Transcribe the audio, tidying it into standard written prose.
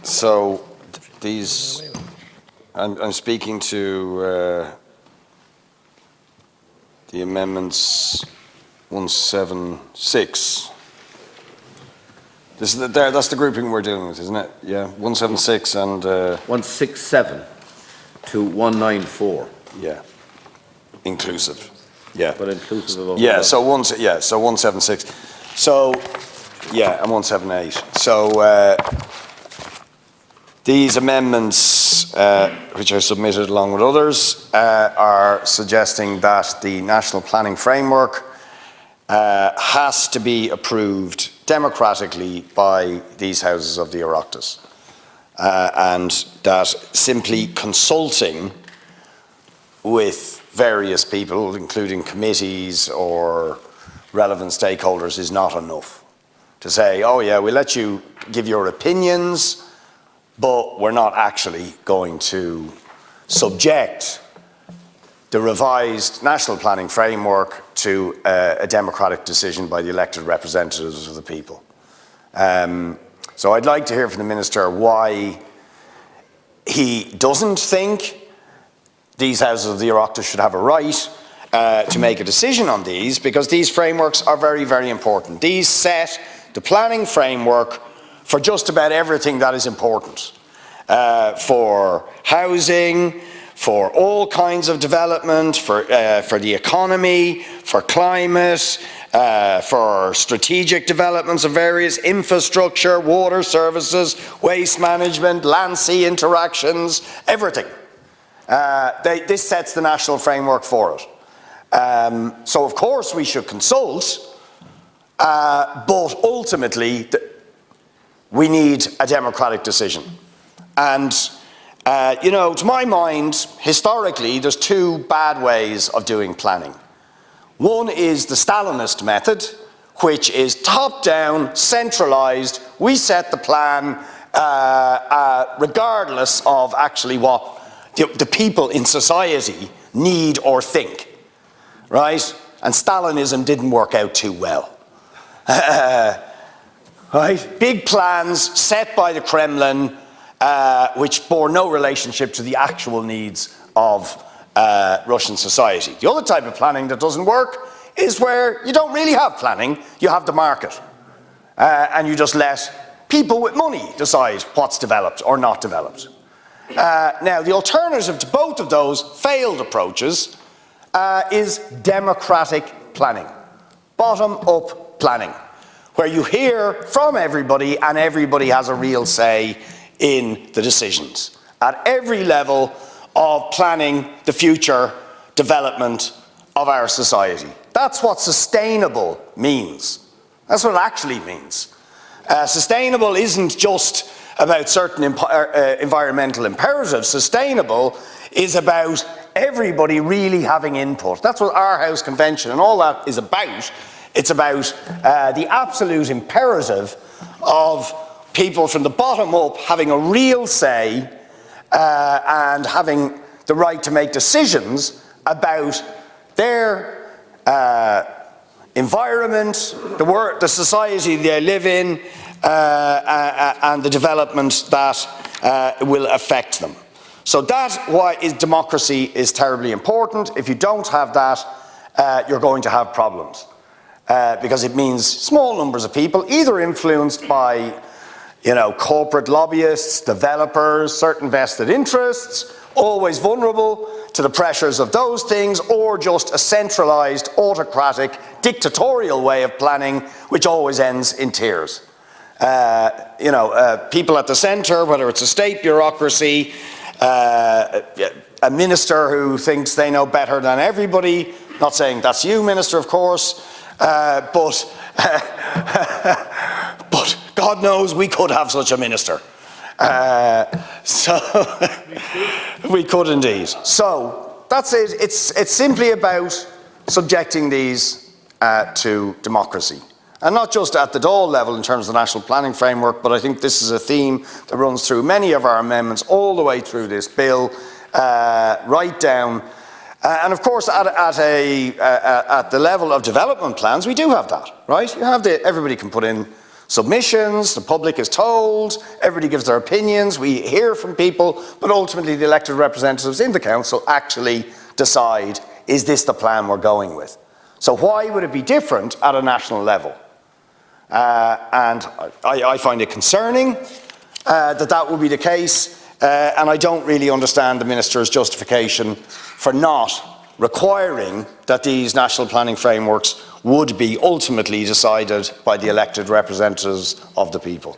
So these, I'm speaking to the amendments 176. This is that's the grouping we're dealing with, isn't it? Yeah, 176 and 167 to 194. Yeah, inclusive. Yeah, but inclusive of so 176. So yeah, and 178. So these amendments, which are submitted along with others, are suggesting that the National Planning Framework has to be approved democratically by these houses of the Oireachtas, and that simply consulting with various people, including committees or relevant stakeholders, is not enough. To say, oh yeah, we'll let you give your opinions, but we're not actually going to subject the revised National Planning Framework to a democratic decision by the elected representatives of the people. So I'd like to hear from the Minister why he doesn't think these houses of the Oireachtas should have a right to make a decision on these, because these frameworks are very, very important. These set the planning framework for just about everything that is important. For housing, for all kinds of development, for the economy, for climate, for strategic developments of various infrastructure, water services, waste management, land-sea interactions, everything. This sets the national framework for it. So of course we should consult, but ultimately we need a democratic decision. And you know, to my mind, historically, there's two bad ways of doing planning. One is the Stalinist method, which is top-down, centralised. We set the plan regardless of actually what the people in society need or think, right? And Stalinism didn't work out too well. Right? Big plans set by the Kremlin, which bore no relationship to the actual needs of Russian society. The other type of planning that doesn't work is where you don't really have planning, you have the market. And you just let people with money decide what's developed or not developed. Now, the alternative to both of those failed approaches is democratic planning, bottom-up planning, where you hear from everybody and everybody has a real say in the decisions at every level of planning the future development of our society. That's what sustainable means. That's what it actually means. Sustainable isn't just about certain environmental imperatives. Sustainable is about everybody really having input. That's what our House Convention and all that is about. It's about the absolute imperative of people from the bottom up having a real say and having the right to make decisions about their environment, the society they live in, and the development that will affect them. So that's why democracy is terribly important. If you don't have that, you're going to have problems. Because it means small numbers of people, either influenced by corporate lobbyists, developers, certain vested interests, always vulnerable to the pressures of those things, or just a centralised, autocratic, dictatorial way of planning, which always ends in tears. People at the centre, whether it's a state bureaucracy, a minister who thinks they know better than everybody, not saying that's you, Minister, of course, but God knows we could have such a minister. So we could indeed. So that's it. It's simply about subjecting these to democracy. And not just at the Dáil level in terms of the National Planning Framework, but I think this is a theme that runs through many of our amendments all the way through this bill, right down. And of course, at the level of development plans, we do have that, right? You have everybody can put in submissions, the public is told, everybody gives their opinions, we hear from people, but ultimately the elected representatives in the council actually decide, is this the plan we're going with? So why would it be different at a national level? And I find it concerning that would be the case, and I don't really understand the Minister's justification for not requiring that these national planning frameworks would be ultimately decided by the elected representatives of the people.